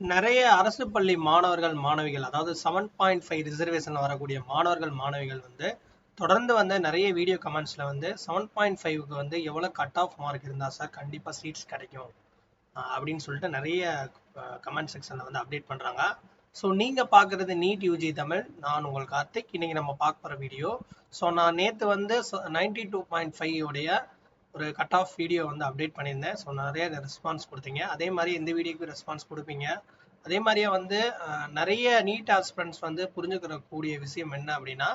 நிறைய அரசு பள்ளி மாணவர்கள் மாணவிகள் அதாவது 7.5 ரிசர்வேஷன் வரக்கூடிய மாணவர்கள் மாணவிகள் வந்து தொடர்ந்து வந்து நிறைய வீடியோ கமெண்ட்ஸ்ல வந்து 7.5க்கு வந்து எவ்வளவு கட் ஆஃப் மார்க் இருந்தா சார் கண்டிப்பா சீட்ஸ் கிடைக்கும் அப்படின்னு சொல்லிட்டு நிறைய கமெண்ட் செக்ஷன்ல வந்து அப்டேட் பண்றாங்க. ஸோ நீங்க பாக்குறது நீட் யூஜி தமிழ். நான் உங்கள் கார்த்திக். இன்னைக்கு நம்ம பார்க்க போற வீடியோ. ஸோ நான் நேத்து வந்து 92.5 உடைய ஒரு கட் ஆஃப் வீடியோ வந்து அப்டேட் பண்ணியிருந்தேன். ஸோ நிறைய ரெஸ்பான்ஸ் கொடுத்தீங்க. அதே மாதிரி இந்த வீடியோக்கு ரெஸ்பான்ஸ் கொடுப்பீங்க. அதே மாதிரியே வந்து நிறைய நீட் ஆஸ்பிரண்ட்ஸ் வந்து புரிஞ்சுக்கிற கூடிய விஷயம் என்ன அப்படின்னா,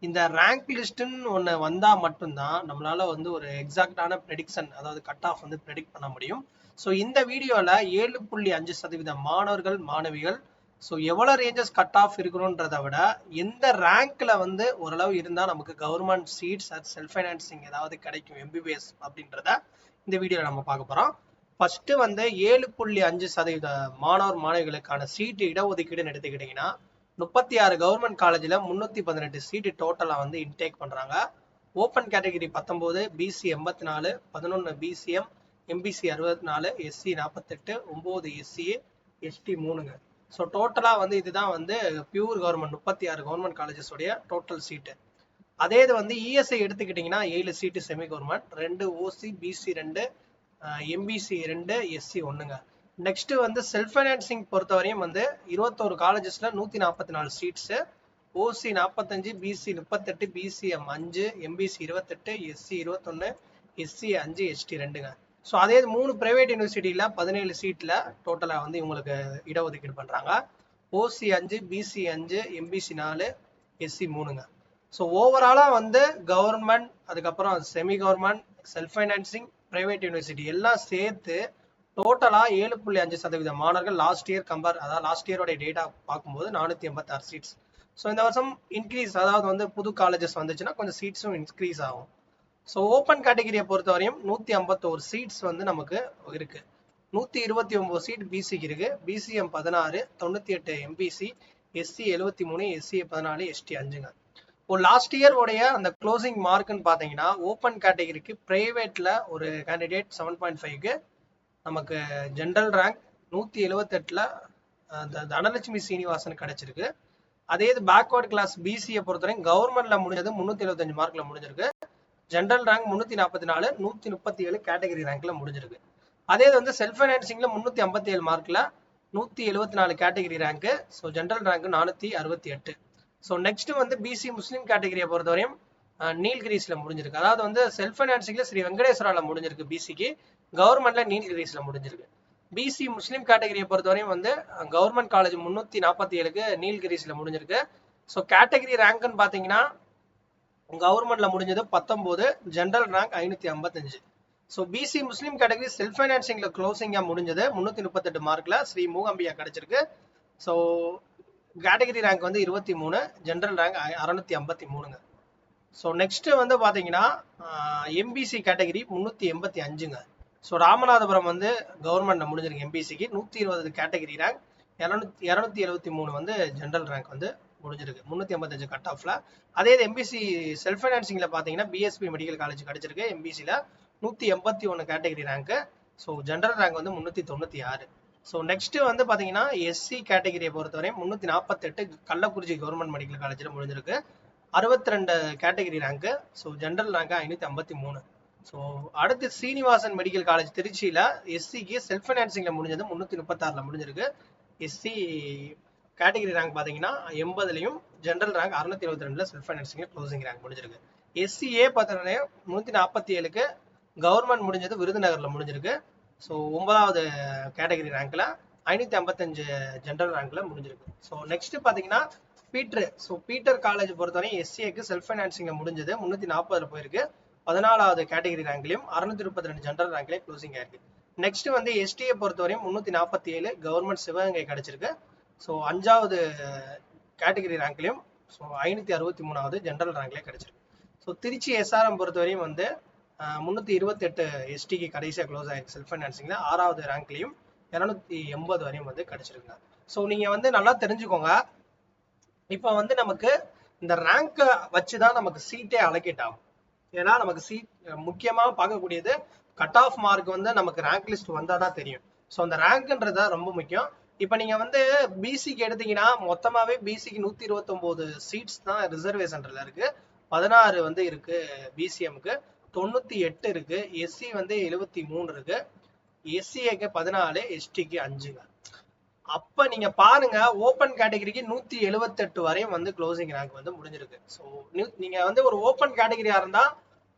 இந்த ரேங்க் லிஸ்ட்னு ஒன்று வந்தால் மட்டும்தான் நம்மளால வந்து ஒரு எக்ஸாக்டான ப்ரெடிக்ஷன் அதாவது கட் ஆஃப் வந்து ப்ரெடிக்ட் பண்ண முடியும். ஸோ இந்த வீடியோவில் 7.5% மாணவர்கள் மாணவிகள் ஸோ எவ்வளோ ரேஞ்சஸ் கட் ஆஃப் இருக்கணுன்றதை விட எந்த ரேங்க்ல வந்து ஓரளவு இருந்தால் நமக்கு கவர்மெண்ட் சீட்ஸ் அது செல்ஃப் ஃபைனான்சிங் ஏதாவது கிடைக்கும் எம்பிபிஎஸ் அப்படின்றத இந்த வீடியோவில் நம்ம பார்க்க போகிறோம். ஃபர்ஸ்ட் வந்து 7.5% மாணவர் மாணவிகளுக்கான சீட்டு இடஒதுக்கீடுன்னு எடுத்துக்கிட்டிங்கன்னா 36 கவர்மெண்ட் காலேஜில் 318 சீட்டு டோட்டலாக வந்து இன்டேக் பண்ணுறாங்க. Open category 19, BC 84, 11 BCM, MBC 64, SC 48, 9 SC, ST 3ங்க. ஸோ டோட்டலாக வந்து இதுதான் வந்து பியூர் கவர்மெண்ட் 36 கவர்மெண்ட் காலேஜஸ் உடைய டோட்டல் சீட்டு. அதே இது வந்து இஎஸ்ஐ எடுத்துக்கிட்டிங்கன்னா 7 seat semi government, 2 OC, BC 2, MBC 2, SC 1ங்க. நெக்ஸ்ட் வந்து செல்ஃப் ஃபைனான்சிங் பொறுத்தவரையும் வந்து 21 காலேஜஸ்ல 144 seats, OC 45, BC 38, BCM 5, MBC 28, SC 21, SC 5, ST 2ங்க. So அதே 3 பிரைவேட் யூனிவர்சிட்டியில 17 சீட்ல டோட்டலா வந்து இவங்களுக்கு இடஒதுக்கீடு பண்றாங்க. ஓசி 5, பிசி 5, எம்பிசி 4, எஸ்சி 3ங்க. ஸோ ஓவராலா வந்து கவர்மெண்ட், அதுக்கப்புறம் semi government, self financing, private university எல்லாம் சேர்த்து டோட்டலா 7.5% மாணவர்கள் லாஸ்ட் இயர் அதாவது லாஸ்ட் இயரோட டேட்டா பார்க்கும்போது 486 சீட்ஸ். ஸோ இந்த வருஷம் இன்க்ரீஸ், அதாவது வந்து புது காலேஜஸ் வந்துச்சுன்னா கொஞ்சம் சீட்ஸும் இன்க்ரீஸ் ஆகும். ஸோ ஓப்பன் கேட்டகரியை பொறுத்தவரையும் 151 சீட்ஸ் வந்து நமக்கு இருக்கு. 129 சீட் பிசிக்கு இருக்கு. BCM 16, 98 MBC, SC 73, SC 14, ST 5ங்க. இப்போ லாஸ்ட் இயர் உடைய அந்த க்ளோசிங் மார்க்னு பாத்தீங்கன்னா ஓப்பன் கேட்டகரிக்கு பிரைவேட்ல ஒரு கேண்டிடேட் 7.5க்கு நமக்கு ஜென்ரல் ரேங்க் 178ல தனலட்சுமி சீனிவாசன் கிடைச்சிருக்கு. அதே இது பேக்வர்ட் கிளாஸ் பிசியை பொறுத்தவரைக்கும் கவர்மெண்ட்ல முடிஞ்சது 375 மார்க்ல முடிஞ்சிருக்கு. ஜென்ரல் ரேங்க் 344, 137 கேட்டகரி ரேங்க்ல முடிஞ்சிருக்கு. அதே இது வந்து செல்ஃப் ஃபைனான்சிங்ல 357 மார்க்ல 174 category rank. So general rank 468. So next வந்து பிசி முஸ்லீம் கேட்டகரியை பொறுத்தவரையும் நீல்கிரிஸ்ல முடிஞ்சிருக்கு. அதாவது வந்து செல்ஃப் ஃபைனான்சிங்ல ஸ்ரீ வெங்கடேஸ்வரால முடிஞ்சிருக்கு பிசிக்கு, கவர்மெண்ட்ல நீல்கிரிஸ்ல முடிஞ்சிருக்கு. பிசி முஸ்லீம் கேட்டகரியை பொறுத்தவரையும் வந்து கவர்மெண்ட் காலேஜ் 347க்கு நீல்கிரிஸ்ல முடிஞ்சிருக்கு. ஸோ கேட்டகரி ரேங்க்னு பாத்தீங்கன்னா கவர்மெண்ட்ல முடிஞ்சது 19, ஜென்ரல் ரேங்க் 555. ஸோ பிசி முஸ்லீம் கேட்டகரி செல்ஃப் ஃபைனான்சிங்ல க்ளோசிங்கா முடிஞ்சது 338 மார்க்ல ஸ்ரீ மூகாம்பியா கிடைச்சிருக்கு. ஸோ கேட்டகரி ரேங்க் வந்து 23, ஜென்ரல் ரேங்க் 653ங்க. ஸோ நெக்ஸ்ட் வந்து பாத்தீங்கன்னா எம்பிசி கேட்டகரி 385ங்க. ஸோ ராமநாதபுரம் வந்து கவர்மெண்ட்ல முடிஞ்சிருக்கு எம்பிசிக்கு 120 கேட்டகரி ரேங்க், 273 வந்து ஜென்ரல் ரேங்க் வந்து முடிஞ்சிருக்கு 385 கட் ஆஃப்ல. அதே எம்பிசி செல்ஃப் ஃபைனான்சிங்ல பாத்தீங்கன்னா பிஎஸ்பி மெடிக்கல் காலேஜ் கிடைச்சிருக்கு எம்பிசில 181 category rank. So general rank வந்து 396. ஸோ நெக்ஸ்ட் வந்து பாத்தீங்கன்னா எஸ்சி கேட்டகரியை பொறுத்தவரை 348 கள்ளக்குறிச்சி கவர்மெண்ட் மெடிக்கல் காலேஜில் முடிஞ்சிருக்கு 62 category rank. So general rank 553. So அடுத்து சீனிவாசன் மெடிக்கல் காலேஜ் திருச்சியில எஸ்சிக்கு செல்ஃப் ஃபைனான்சிங்ல முடிஞ்சது 336ல முடிஞ்சிருக்கு. எஸ்சி கேட்டகரி ரேங்க் பாத்தீங்கன்னா 80லையும், ஜென்ரல் ரேங்க் 622ல செல்ஃப் ஃபைனான்சிங்ல க்ளோசிங் ரேங்க் முடிஞ்சிருக்கு. எஸ்சிஏ பார்த்தோன்னே 347க்கு கவர்மெண்ட் முடிஞ்சது விருதுநகர்ல முடிஞ்சிருக்கு. ஸோ 9வது கேட்டகரி ரேங்க்ல 555 ஜென்ரல் ரேங்க்ல முடிஞ்சிருக்கு. ஸோ நெக்ஸ்ட் பாத்தீங்கன்னா பீட்டர். ஸோ பீட்டர் காலேஜ் பொறுத்தவரை எஸ்சிஏக்கு செல்ஃப் ஃபைனான்சிங்ல முடிஞ்சது 340 போயிருக்கு. 14வது கேட்டகரி ரேங்க்லயும் 632 ஜென்ரல் ரேங்க்லயும் க்ளோசிங் ஆயிருக்கு. நெக்ஸ்ட் வந்து எஸ்டியை பொறுத்தவரையும் 347 கவர்மெண்ட் சிவகங்கை கிடைச்சிருக்கு. ஸோ 5வது கேட்டகரி ரேங்க்லயும், ஸோ 563வது ஜென்ரல் ரேங்க்லயே கிடைச்சிருக்கு. ஸோ திருச்சி எஸ்ஆர்எம் பொறுத்தவரையும் வந்து 328 எஸ்டிக்கு கடைசியாக க்ளோஸ் ஆயிருக்கு செல்ஃப் ஃபைனான்சிங்ல, 6வது ரேங்க்லயும் 280 வரையும் வந்து கிடைச்சிருக்குங்க. ஸோ நீங்க வந்து நல்லா தெரிஞ்சுக்கோங்க, இப்போ வந்து நமக்கு இந்த ரேங்கை வச்சுதான் நமக்கு சீட்டே அலோகேட் ஆகும். ஏன்னா நமக்கு சீட் முக்கியமா பார்க்கக்கூடியது கட் ஆஃப் மார்க் வந்து நமக்கு ரேங்க் லிஸ்ட் வந்தாதான் தெரியும். ஸோ அந்த ரேங்க்ன்றது ரொம்ப முக்கியம். இப்ப நீங்க வந்து பிசிக்கு எடுத்தீங்கன்னா மொத்தமாவே பிசிக்கு 129 சீட்ஸ் தான் ரிசர்வேஷன்ல இருக்கு. 16 வந்து இருக்கு பிசிஎம்க்கு, 98 இருக்கு. எஸ்சி வந்து 73 இருக்கு. எஸ்சிஏக்கு 14, எஸ்டிக்கு 5ங்க. அப்ப நீங்க பாருங்க, ஓபன் கேட்டகரிக்கு 178 வரையும் வந்து க்ளோசிங் ரேங்க் வந்து முடிஞ்சிருக்கு. ஸோ நீங்க வந்து ஒரு ஓபன் கேட்டகரியா இருந்தா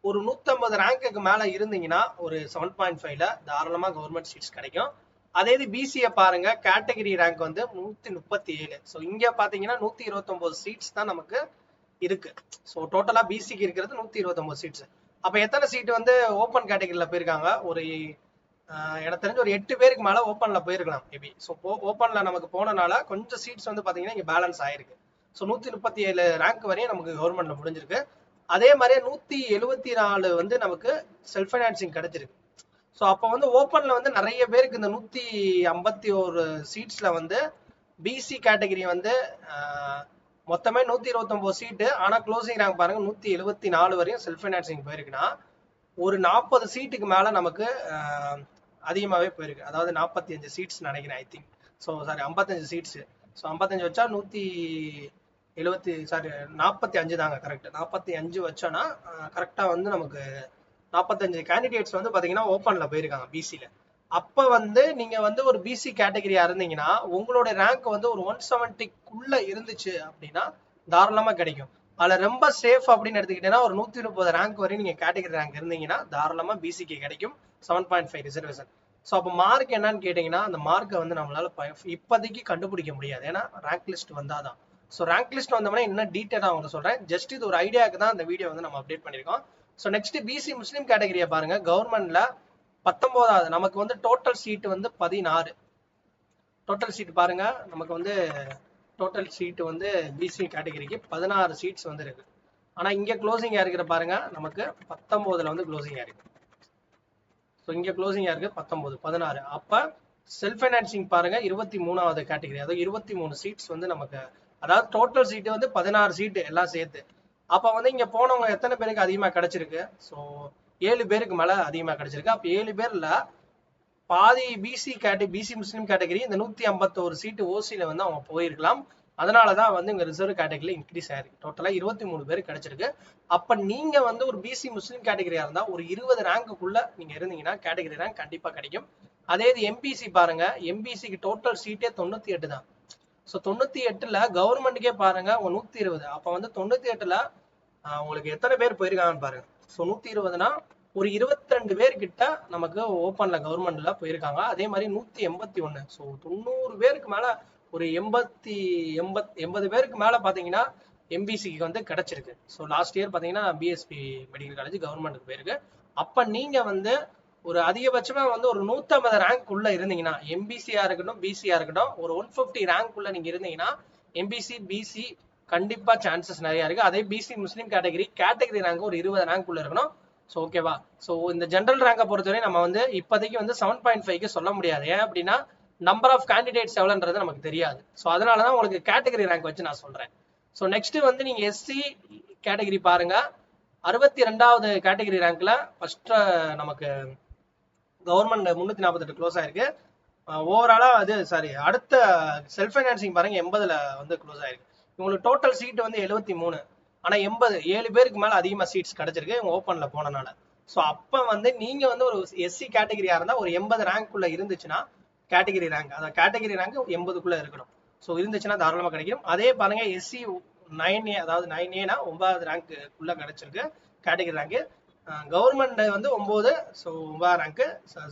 ஒரு 150 ரேங்க்குக்கு மேல இருந்தீங்கன்னா ஒரு 7.5ல தாராளமா கவர்மெண்ட் சீட்ஸ் கிடைக்கும். அதே இது பிசிஏ பாருங்க, கேட்டகரி ரேங்க் வந்து 137. ஸோ இங்க பாத்தீங்கன்னா 129 சீட்ஸ் தான் நமக்கு இருக்கு. ஸோ டோட்டலா பிசிக்கு இருக்கிறது 129 சீட்ஸ். அப்ப எத்தனை சீட் வந்து ஓப்பன் கேட்டகரியில போயிருக்காங்க? ஒரு எனக்கு தெரிஞ்ச ஒரு 8 பேருக்கு மேல ஓப்பன்ல போயிருக்கலாம் மேபி. ஸோ ஓப்பன்ல நமக்கு போனனால கொஞ்சம் சீட்ஸ் வந்து பாத்தீங்கன்னா இங்க பேலன்ஸ் ஆயிருக்கு. ஸோ 137 ரேங்க் வரையும் நமக்கு கவர்மெண்ட்ல முடிஞ்சிருக்கு. அதே மாதிரி 174 வந்து நமக்கு செல்ஃப் ஃபைனான்சிங் கிடைச்சிருக்கு. ஸோ அப்போ வந்து ஓப்பன்ல வந்து நிறைய பேருக்கு இந்த 151 சீட்ஸ்ல வந்து பிசி கேட்டகரி வந்து மொத்தமே 129 சீட்டு. ஆனா க்ளோசிங் ரேங்க் பாருங்க 174 வரையும் செல்ஃப் ஃபைனான்சிங் போயிருக்குன்னா ஒரு 40 சீட்டுக்கு மேல நமக்கு அதிகமாவே போயிருக்கு. அதாவது 45 சீட்ஸ் நினைக்கிறேன், I think. So sorry 55 seats. So 55 வச்சா 45 தாங்க கரெக்ட். 45 வச்சோன்னா கரெக்டா வந்து நமக்கு 45 கேண்டிடேட்ஸ் வந்து பாத்தீங்கன்னா ஓப்பன்ல போயிருக்காங்க பிசில. அப்ப வந்து நீங்க வந்து ஒரு பிசி கேட்டகரியா இருந்தீங்கன்னா உங்களோட ரேங்க் வந்து ஒரு 170க்குள்ள இருந்துச்சு அப்படின்னா தாராளமா கிடைக்கும். அதுல ரொம்ப சேஃப் அப்படின்னு எடுத்துக்கிட்டீங்கன்னா ஒரு 130 ரேங்க் வரையும் நீங்க கேட்டகரி ரேங்க் இருந்தீங்கன்னா தாராளமா பிசிக்கு கிடைக்கும் 7.5 ரிசர்வேஷன். ஸோ அப்போ மார்க் என்னன்னு கேட்டீங்கன்னா அந்த மார்க்கை வந்து நம்மளால இப்போதைக்கு கண்டுபிடிக்க முடியாது, ஏன்னா ரேங்க் லிஸ்ட் வந்தாதான். ஸோ ரேங்க் லிஸ்ட் வந்தோம்னா இன்னும் டீட்டெயிலாக அவங்க சொல்றேன். ஜஸ்ட் இது ஒரு ஐடியாவுக்கு தான் இந்த வீடியோ வந்து நம்ம அப்டேட் பண்ணிருக்கோம். ஸோ நெக்ஸ்ட் பிசி முஸ்லீம் கேட்டகரியை பாருங்க. கவர்மெண்ட்ல 19வது நமக்கு வந்து டோட்டல் சீட் வந்து 16. டோட்டல் சீட் பாருங்க, நமக்கு வந்து டோட்டல் சீட் வந்து பிசி கேட்டகரிக்கு 16 சீட்ஸ் வந்து இருக்கு. ஆனா இங்க க்ளோசிங் இருக்கிற பாருங்க, நமக்கு 19ல வந்து க்ளோசிங் இருக்கு. ஸோ இங்க க்ளோசிங் இருக்கு 19, 16. அப்ப செல்ஃப் ஃபைனான்சிங் பாருங்க 23வது கேட்டகரி, அதாவது 23 சீட்ஸ் வந்து நமக்கு, அதாவது டோட்டல் சீட்டு வந்து 16 சீட்டு எல்லாம் சேர்த்து. அப்ப வந்து இங்க போனவங்க எத்தனை பேருக்கு அதிகமா கிடைச்சிருக்கு? ஸோ 7 பேருக்கு மேல அதிகமா கிடைச்சிருக்கு. அப்ப 7 பேர்ல பாதி பிசி முஸ்லீம் கேட்டகரி, இந்த 151 சீட்டு ஓசியில வந்து அவங்க போயிருக்கலாம். அதனாலதான் வந்து இங்க ரிசர்வ் கேட்டகரியில இன்க்ரீஸ் ஆயிருக்கு. டோட்டலா 23 பேருக்கு கிடைச்சிருக்கு. அப்ப நீங்க வந்து ஒரு பிசி முஸ்லீம் கேட்டகரியா இருந்தா ஒரு 20 ரேங்க்குள்ள நீங்க இருந்தீங்கன்னா கேட்டகரி ரேங்க் கண்டிப்பா கிடைக்கும். அதே இது எம்பிசி பாருங்க, எம்பிசிக்கு டோட்டல் சீட்டே 98 தான். ஸோ 98ல கவர்மெண்ட்டுக்கே பாருங்க 120. அப்ப வந்து 98ல உங்களுக்கு எத்தனை பேர் போயிருக்காங்கன்னு பாருங்க. ஸோ 120னா ஒரு 22 பேர் கிட்ட நமக்கு ஓப்பன்ல கவர்மெண்ட்ல போயிருக்காங்க. அதே மாதிரி 181. ஸோ 90 பேருக்கு மேல ஒரு 80 பேருக்கு மேல பாத்தீங்கன்னா எம்பிசிக்கு வந்து கிடைச்சிருக்கு. ஸோ லாஸ்ட் இயர் பாத்தீங்கன்னா பிஎஸ்பி மெடிக்கல் காலேஜ் கவர்மெண்ட்டுக்கு போயிருக்கு. அப்ப நீங்க வந்து ஒரு அதிகபட்சமா வந்து ஒரு 150 ரேங்க் உள்ள இருந்தீங்கன்னா, எம்பிசியா இருக்கட்டும் பிசியா இருக்கட்டும், ஒரு 150 ரேங்க் உள்ள நீங்க இருந்தீங்கன்னா எம்பிசி பிசி கண்டிப்பா சான்சஸ் நிறைய இருக்கு. அதே பிசி முஸ்லீம் கேட்டகரி ரேங்க் ஒரு 20 ரேங்க் உள்ள இருக்கணும். ஸோ ஓகேவா? ஸோ இந்த ஜென்ரல் ரேங்கை பொறுத்தவரை நம்ம வந்து இப்போதைக்கு வந்து 7.5க்கு சொல்ல முடியாது. ஏன் அப்படின்னா நம்பர் ஆஃப் கேண்டிடேட்ஸ் எவ்வளோன்றது நமக்கு தெரியாது. ஸோ அதனாலதான் உங்களுக்கு கேட்டகரி ரேங்க் வச்சு நான் சொல்றேன். ஸோ நெக்ஸ்ட் வந்து நீங்க எஸ்சி கேட்டகரி பாருங்க. 62வது கேட்டகரி ரேங்க்ல ஃபர்ஸ்ட் நமக்கு கவர்மெண்ட் 348 க்ளோஸ் ஆயிருக்கு. ஓவராலா அது சாரி அடுத்த செல்ஃப் ஃபைனான்சிங் பாருங்க 80ல வந்து க்ளோஸ் ஆயிருக்கு. உங்களுக்கு டோட்டல் சீட் வந்து 73. ஆனா 7 பேருக்கு மேல அதிகமா சீட்ஸ் கிடைச்சிருக்கு இவங்க ஓப்பன்ல போனனால. ஸோ அப்ப வந்து நீங்க வந்து ஒரு எஸ்சி கேட்டகரியா இருந்தா ஒரு 80 ரேங்க்குள்ள இருந்துச்சுன்னா கேட்டகரி ரேங்க், அதாவது கேட்டகரி ரேங்க் 80க்குள்ள இருக்கணும். ஸோ இருந்துச்சுன்னா தாராளமா கிடைக்கும். அதே பாருங்க எஸ்சி 9A, அதாவது 9Aனா 9வது ரேங்க்குள்ள கிடைச்சிருக்கு கேட்டகரி ரேங்க். கவர்மெண்ட் வந்து 9, so 9 rank.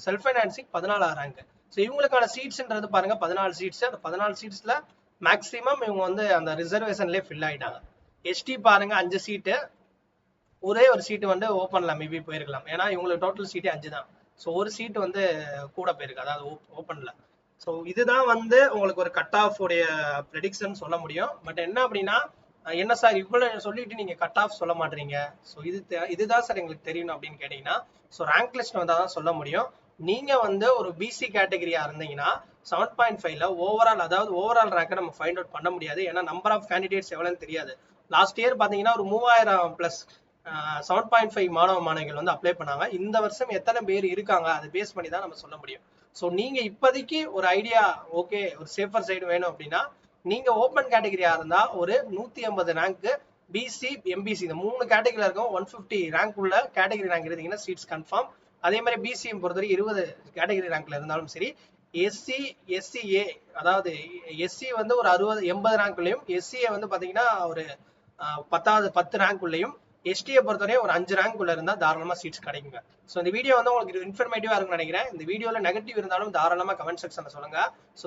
Self financing 14 rank. So இவங்களுக்கான சீட்ஸ்ன்றது பாருங்க 14 சீட்ஸ். அந்த 14 சீட்ஸ்ல மேக்ஸிமம் இவங்க வந்து அந்த ரிசர்வேஷன்லேயே ஃபில் ஆயிட்டாங்க. எஸ்டி பாருங்க 5 சீட்டு, ஒரே ஒரு சீட்டு வந்து ஓப்பன்ல மேபி போயிருக்கலாம், ஏன்னா இவங்களுக்கு டோட்டல் சீட்டே 5 தான். ஸோ ஒரு சீட்டு வந்து கூட போயிருக்கு, அதாவது ஓப்பன்ல. ஸோ இதுதான் வந்து உங்களுக்கு ஒரு கட் ஆஃப் உடைய ப்ரெடிக்ஷன் சொல்ல முடியும். பட் என்ன அப்படின்னா, என்ன சார் இவ்வளவு சொல்லிட்டு நீங்க கட் ஆஃப் சொல்ல மாட்டீங்க, ஸோ இதுதான் சார் எங்களுக்கு தெரியணும் அப்படின்னு கேட்டீங்கன்னா, ஸோ ரேங்க் லிஸ்ட் வந்தால் தான் சொல்ல முடியும். நீங்க வந்து ஒரு பிசி கேட்டகரியா இருந்தீங்கன்னா 7.5ல ஓவரால், அதாவது ஓவரால் ரேங்கை நம்ம ஃபைண்ட் அவுட் பண்ண முடியாது, ஏன்னா நம்பர் ஆஃப் கேண்டிடேட்ஸ் எவ்வளோன்னு தெரியாது. லாஸ்ட் இயர் பாத்தீங்கன்னா ஒரு 3000+ 7.5 மாணவ மாணவிகள் வந்து அப்ளை பண்ணாங்க. இந்த வருஷம் எத்தனை பேர் இருக்காங்க அதை பேஸ் பண்ணி தான் நம்ம சொல்ல முடியும். ஸோ நீங்க இப்போதைக்கு ஒரு ஐடியா ஓகே ஒரு சேஃபர் சைடு வேணும் அப்படின்னா நீங்க ஓப்பன் கேட்டகரியா இருந்தா ஒரு 150 ரேங்க், பிசி எம்பிசி இந்த 3 கேட்டகரியில இருக்கும் 150 ரேங்க் உள்ள கேட்டகரி ரேங்க் இருந்தீங்கன்னா சீட்ஸ் கன்ஃபார்ம். அதே மாதிரி பிசிஎம் பொறுத்தவரை 20 கேட்டகரி ரேங்க்ல இருந்தாலும் சரி, எஸ்சி எஸ்சிஏ அதாவது எஸ்சி வந்து ஒரு 60-80 ரேங்க்லயும், எஸ்சிஏ வந்து பாத்தீங்கன்னா ஒரு 10 ரேங்க் உள்ளயும், எஸ்டியை பொறுத்தவரை ஒரு 5 ரேங்க் உள்ள இருந்தா தாராளமா சீட்ஸ் கிடைக்குங்க. ஸோ இந்த வீடியோ வந்து உங்களுக்கு இன்ஃபர்மேட்டிவா இருக்கும்னு நினைக்கிறேன். இந்த வீடியோல நெகட்டிவ் இருந்தாலும் தாராளமா கமெண்ட் செக்ஷன்ல சொல்லுங்க. ஸோ